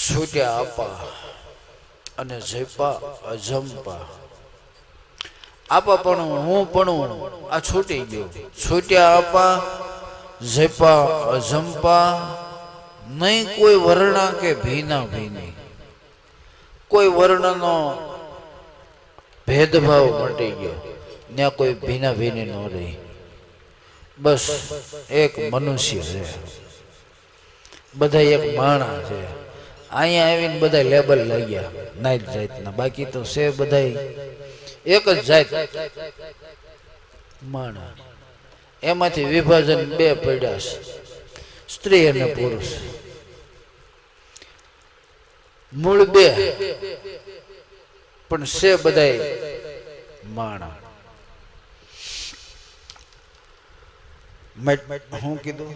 છૂટ્યા આપા અને ઝેપા અજંપા. આપા પણ હું પણ આ છૂટી ગયો. છૂટ્યા આપા ઝેપા અજંપા. નહીં કોઈ વર્ણા કે ભીના ભીની, કોઈ વર્ણનો ભેદભાવ મટી ગયો. ત્યાં કોઈ ભીના ભીની ન રહી. બસ એક મનુષ્ય છે, બધા એક માણસ છે. અહીંયા આવીને બધા લેબલ લાગ્યા નાત જાતના, બાકી તો છે બધા એક જ જાત માણસ. એમાંથી વિભાજન બે પડ્યા છે, સ્ત્રી અને પુરુષ. મૂળ બે પણ છે બધા માણસ. હું કીધું?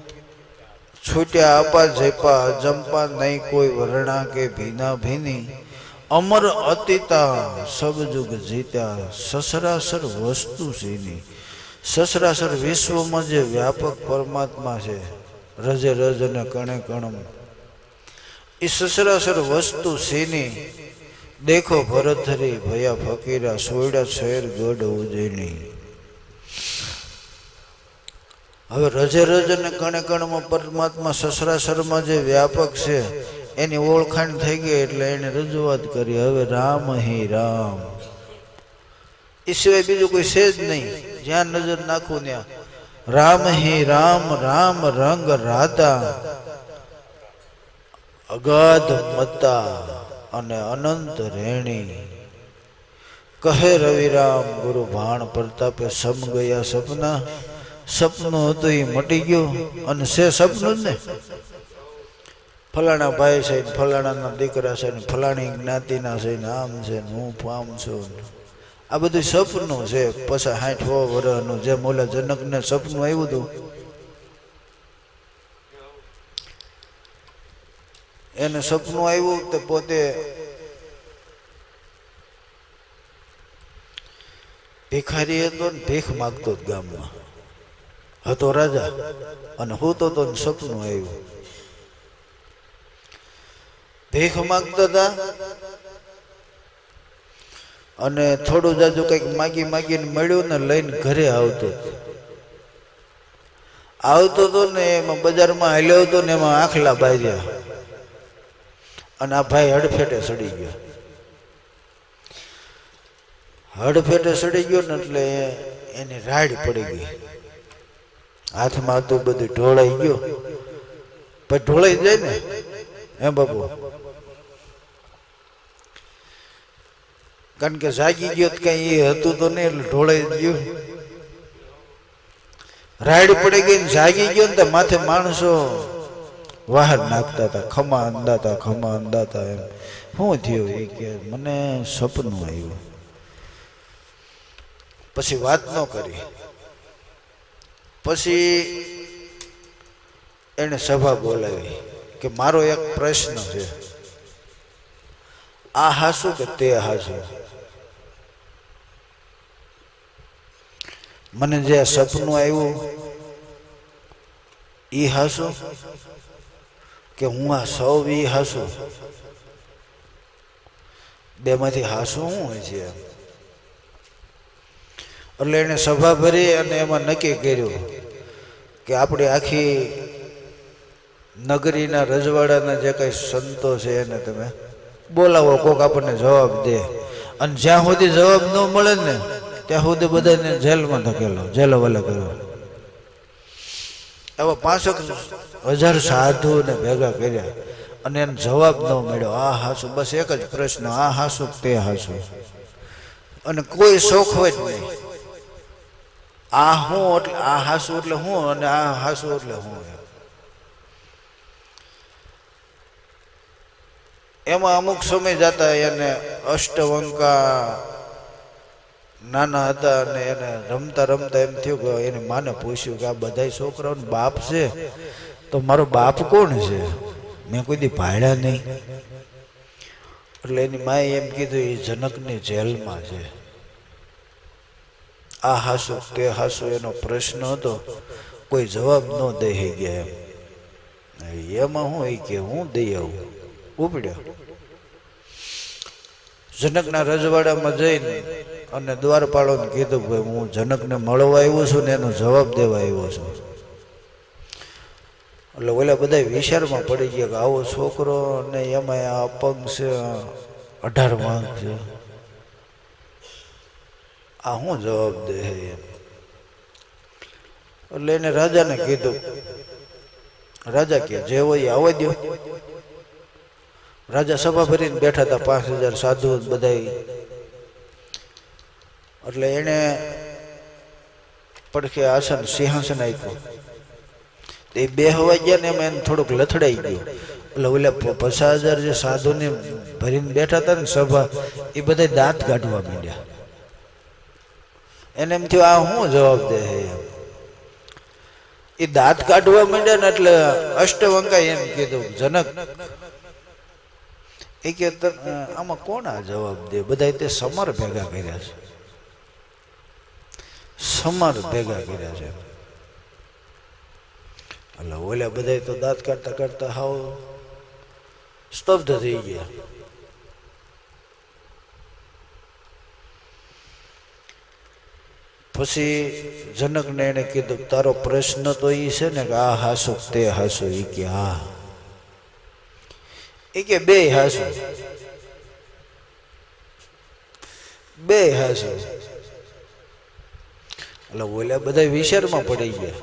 છૂટ્યા આપા ઝેપા અજંપા. નહીં કોઈ વર્ણા કે ભીના ભીની. અમર અતિતા સબ જુગ જીત્યા. સસરાસર વસ્તુ સીની. સસરાસર વિશ્વમાં જે વ્યાપક પરમાત્મા છે, રજે રજ અને કણે કણ, એ સસરાસર વસ્તુ સીની. દેખો ભરતરી ભયા ફકીરા. સોયડા શહેર ગઢ ઉજ્જૈની. હવે રજે રજ અને કણે કણમાં પરમાત્મા સસરાસરમાં જે વ્યાપક છે એની ઓળખાણ થઈ ગઈ એટલે એને રજૂઆત કરી. હવે રામ હિ રામ, એ સિવાય બીજું કોઈ છે જ નહીં. જ્યાં નજર નાખું ત્યાં રામ હિ રામ. રામ રંગ રાધા, અગાધ મતા અને અનંત રેણી. કહે રવિરામ ગુરુ ભાણ પ્રતાપે. સમ ગયા સપના. સપનું હતું એ મટી ગયું અને છે સપનું જ ને. ફલાણા ભાઈ છે, ફલાણાના દીકરા છે, ફલાણી જ્ઞાતિના છે, આમ છે, હું આમ છું. આ બધું સપનું છે. પછી 60 વર્ષનું જેમ ઓલા જનકને સપનું આવ્યું હતું, એને સપનું આવ્યું તે પોતે ભિખારી હતો ને ભીખ માગતો ગામમાં હતો રાજા, અને હું તો સપનું આવ્યું. ભીખ માગતા હતા અને થોડું જાજુ કઈક માગી માગીને મળ્યું ને લઈને ઘરે આવતો હતો ને એમાં બજારમાં હાલ્યો હતો ને એમાં આખલા બાર્યા અને આ ભાઈ હડફેટે સડી ગયો. હડફેટે સડી ગયો ને એટલે એની રાડ પડી ગઈ. હાથમાં હતું બધું ઢોળાઈ ગયો. પછી ઢોળાઈ જાય ને હે બાપુ, કારણ કે જાગી ગયો કઈ એ હતું તો નહીં એટલે ઢોળાઈ ગયું. રાડ પડી ગઈ ને જાગી ગયો ને માથે માણસો બહાર નાખતા હતા, ખમા અંદાતા ખમા અંદાતા. એમ શું થયું? એ કે મને સપનું આવ્યું. પછી વાત ન કરી. પછી એને સભા બોલાવી કે મારો એક પ્રશ્ન છે, આ હાસુ કે તે હાસુ? મને જે સપનું આવ્યું એ હાસુ કે હું આ સૌ ઈ હાસુ? બેમાંથી હાસુ શું હોય છે? એટલે એને સભા ભરી અને એમાં નક્કી કર્યું કે આપણે આખી નગરીના રજવાડાના જે કઈ સંતો છે એને તમે બોલાવો, કોક આપણને જવાબ દે. અને જ્યાં સુધી જવાબ ન મળે ને ત્યાં સુધી બધાને જેલમાં ધકેલો, જેલ હવાલે કર્યો. એવા 5,000 સાધુને ભેગા કર્યા અને એને જવાબ ન મળ્યો. આ હાસુ? બસ એક જ પ્રશ્ન, આ હાસુ તે હાસુ? અને કોઈ શોખવે જ નહીં. આ હું એટલે આ હાસુ એટલે હું, અને આ હાસુ એટલે હું. એમાં અમુક સમય જતા એને અષ્ટવંકા નાના હતા અને એને રમતા રમતા એમ થયું કે એની માને પૂછ્યું કે આ બધા છોકરાઓનો બાપ છે તો મારો બાપ કોણ છે? મેં કોઈ દી ભાડ્યા નહીં. એટલે એની માએ એમ કીધું એ જનકની જેલમાં છે. આ હાસુ તે હાસુ એનો પ્રશ્ન હતો, કોઈ જવાબ ન દઈ ગયા. એમ એમાં હું કે હું દઈ આવું. ઉપડ્યો. જનકના રજવાડામાં જઈને અને દ્વારપાળોને કીધું ભાઈ હું જનકને મળવા આવ્યો છું ને એનો જવાબ દેવા આવ્યો છું. એટલે ઓલા બધા વિચારમાં પડી ગયા કે આવો છોકરો ને એમાં આ અપંગ છે, 18 વાંક છે, આ શું જવાબ દે એમ. એટલે એને રાજાને કીધું. રાજા કે જે હોય આવવા દો. રાજા સભા ભરીને બેઠા હતા, 5000 સાધુ બધા. એટલે એને પડખે આસન સિંહાસન આપ્યું. એ બેહવા ગયા ને એમાં એને થોડુંક લથડાઈ ગયું. એટલે ઓલા 50,000 જે સાધુને ભરીને બેઠા હતા ને સભા, એ બધા દાંત કાઢવા માંડ્યા. એને એમ થયું આ શું જવાબ દે એમ. એ દાંત કાઢવા માંડ્યા ને એટલે અષ્ટવંકાએ એમ કીધું જનક એ કે આમાં કોણ આ જવાબ દે. બધા તે સમર ભેગા કર્યા છે, સમર ભેગા કર્યા છે. એટલે ઓલા બધા તો દાંત કાઢતા કાઢતા હાવ સ્તબ્ધ થઈ ગયા. પછી જનકને એને કીધું તારો પ્રશ્ન તો એ છે ને કે આ હાસુ તે હાસુ. એ કે હા. એ કે બે હાસુ, બે હાસુ. એટલે ઓલા બધા વિચારમાં પડી ગયા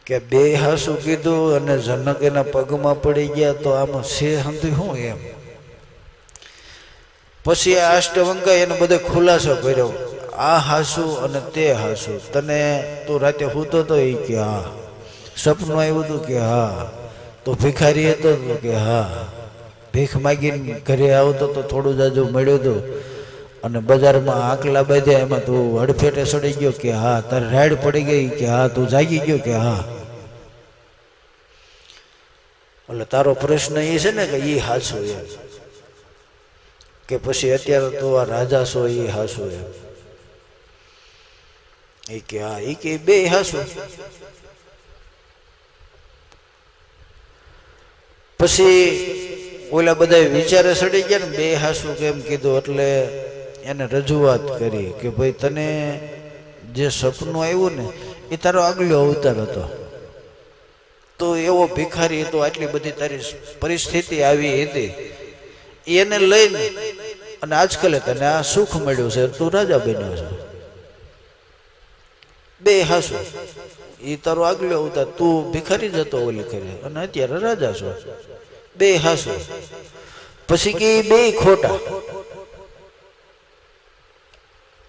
કે બે હાસુ કીધું અને જનક એના પગમાં પડી ગયા તો આમાં છે સમજ્યું શું એમ. પછી આ અષ્ટવંકા એને બધે ખુલાસો કર્યો. આ હાસુ અને તે હાસુ. તને તું રાતે સૂતો તો એ કે હા. સપનું આવ્યું હતું કે હા. તો ભિખારી હતો કે હા. ભીખ માગીને ઘરે આવતો તો થોડું જાજુ મળ્યું હતું અને બજારમાં આંકલા બાંધ્યા એમાં તું હડફેટે સડી ગયો કે હા. તારે રાડ પડી ગઈ કે હા. તું જાગી ગયો કે હા. એટલે તારો પ્રશ્ન એ છે ને કે એ હાસુ એમ કે પછી અત્યારે તો આ રાજા છો એ હાસુ એમ. એ કે હા. એ કે બે હાસુ. પછી ઓલા બધા વિચારે સડી ગયા ને બે હાસુ કેમ કીધું. એટલે એને રજૂઆત કરી કે ભાઈ તને જે સપનું આવ્યું ને એ તારો આગલો અવતાર હતો. તો એવો ભિખારી હતો, આટલી બધી તારી પરિસ્થિતિ આવી હતી, એને લઈને અને આજકાલે તને આ સુખ મળ્યું છે, તું રાજા બન્યો છે. બે હાસુ. એ તારો આગલો અવતાર, તું ભિખારી જતો ઓલી કરે અને અત્યારે રાજા છો. બે હાસુ. પછી કે બે ખોટા,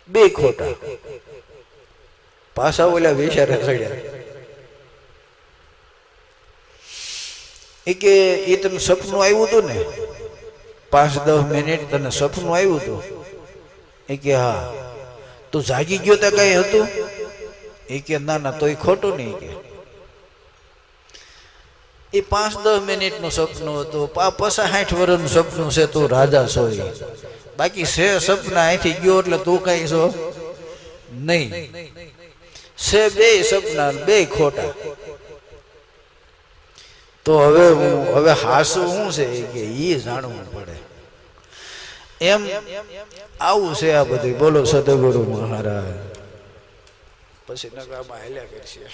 બે ખોટા. પાછા ઓલા વિચારે ચડ્યા. એ કે એ તને સપનું આવ્યું હતું ને 5-10 મિનિટ તને સપનું આવ્યું હતું. એ કે હા. તું જાગી ગયો તો કઈ હતું? એ કે ના ના તો એ ખોટું નહીં. કે એ 5-10 મિનિટનું સપનું હતું. 50-60 વર્ષનું સપનું છે તું રાજા છો. બાકી છે સપના અહીંથી ગયો એટલે તું કઈ છો નહીં. છે બે સપના, બે ખોટા. તો હવે હાસુ શું છે કે એ જાણવું પડે એમ. આવું છે આ બધું. બોલો સદગુરુ મહારાજ. પછી નગામાં હાલ્યા કરશે.